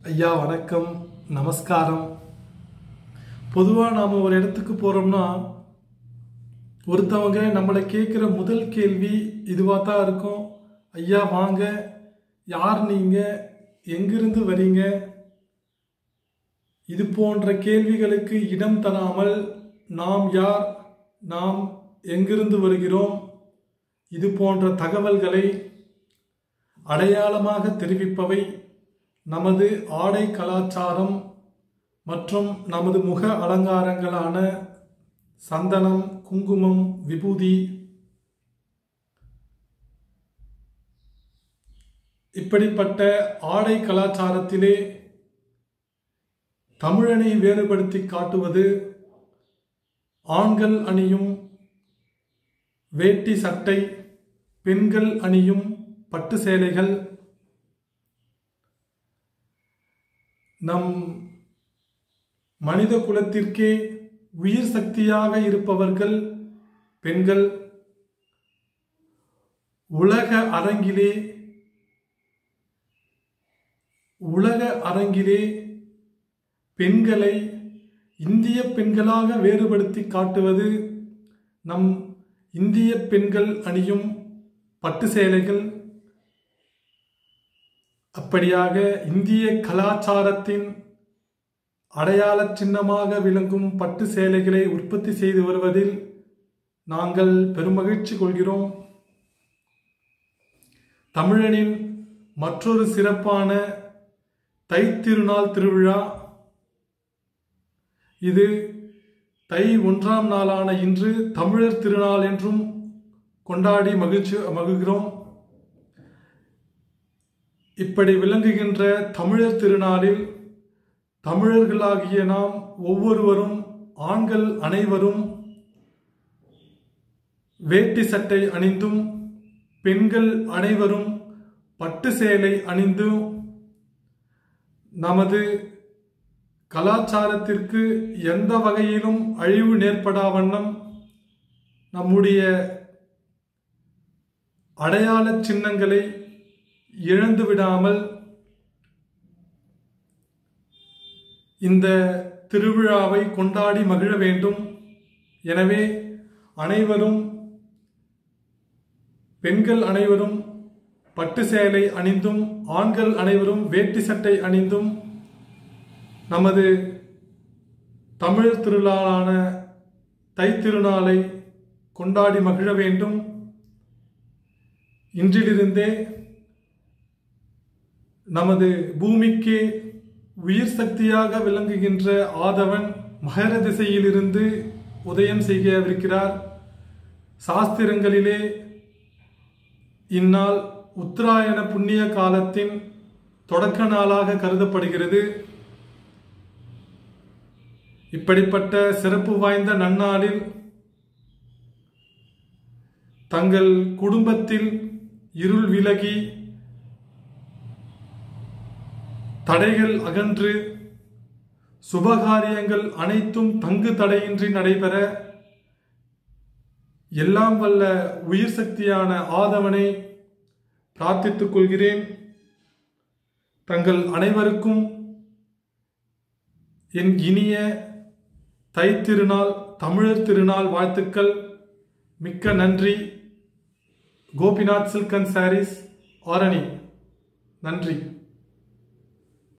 ஐயா வணக்கம், நமஸ்காரம். பொதுவாக நாம் ஒரு இடத்துக்கு போகிறோம்னா ஒருத்தவங்க நம்மளை கேட்குற முதல் கேள்வி இதுவாக தான் இருக்கும். ஐயா வாங்க, யார் நீங்கள், எங்கிருந்து வரீங்க? இது போன்ற கேள்விகளுக்கு இடம் தராமல் நாம் யார், நாம் எங்கிருந்து வருகிறோம், இது போன்ற தகவல்களை அடையாளமாக தெரிவிப்பவை நமது ஆடை கலாச்சாரம் மற்றும் நமது முக அலங்காரங்களான சந்தனம், குங்குமம், விபூதி. இப்படிப்பட்ட ஆடை கலாச்சாரத்திலே தமிழனை வேறுபடுத்தி காட்டுவது ஆண்கள் அணியும் வேட்டி சட்டை, பெண்கள் அணியும் பட்டு சேலைகள். நம் மனித குலத்திற்கே உயிர் சக்தியாக இருப்பவர்கள் பெண்கள். உலக அரங்கிலே பெண்களை இந்திய பெண்களாக வேறுபடுத்தி காட்டுவது நம் இந்திய பெண்கள் அணியும் பட்டு சேலைகள். அப்படியாக இந்திய கலாச்சாரத்தின் அடையாள சின்னமாக விளங்கும் பட்டு சேலைகளை உற்பத்தி செய்து வருவதில் நாங்கள் பெருமகிழ்ச்சி கொள்கிறோம். தமிழனின் மற்றொரு சிறப்பான தைத்திருநாள் திருவிழா இது. தை 1ஆம் நாளான இன்று தமிழர் திருநாள் என்றும் கொண்டாடி மகிழ்கிறோம். இப்படி விளங்குகின்ற தமிழர் திருநாளில் தமிழர்களாகிய நாம் ஒவ்வொருவரும், ஆண்கள் அனைவரும் வேட்டி சட்டை அணிந்தும் பெண்கள் அனைவரும் பட்டு சேலை அணிந்தும் நமது கலாச்சாரத்திற்கு எந்த வகையிலும் அழிவு நேர்படா வண்ணம் நம்முடைய அடையாள சின்னங்களை இழந்து விடாமல் இந்த திருவிழாவை கொண்டாடி மகிழ வேண்டும். எனவே அனைவரும், பெண்கள் அனைவரும் பட்டு சேலை அணிந்தும் ஆண்கள் அனைவரும் வேட்டி சட்டை அணிந்தும் நமது தமிழ் திருநாளான தைத்திருநாளை கொண்டாடி மகிழ வேண்டும். இன்றிலிருந்தே நமது பூமிக்கே உயிர் சக்தியாக விளங்குகின்ற ஆதவன் மகர திசையிலிருந்து உதயம் செய்யவிருக்கிறார். சாஸ்திரங்களிலே இந்நாள் உத்தராயண புண்ணிய காலத்தின் தொடக்க நாளாக கருதப்படுகிறது. இப்படிப்பட்ட சிறப்பு வாய்ந்த நன்னாளில் தங்கள் குடும்பத்தில் இருள் விலகி தடைகள் அகன்று சுபகாரியங்கள் அனைத்தும் தங்கு தடையின்றி நடைபெற எல்லாம் வல்ல உயிர் சக்தியான ஆதவனை பிரார்த்தித்துக் கொள்கிறேன். தங்கள் அனைவருக்கும் என் இனிய தைத்திருநாள், தமிழர் திருநாள் வாழ்த்துக்கள். மிக்க நன்றி. Gopinath silk and sarees, Arani. நன்றி.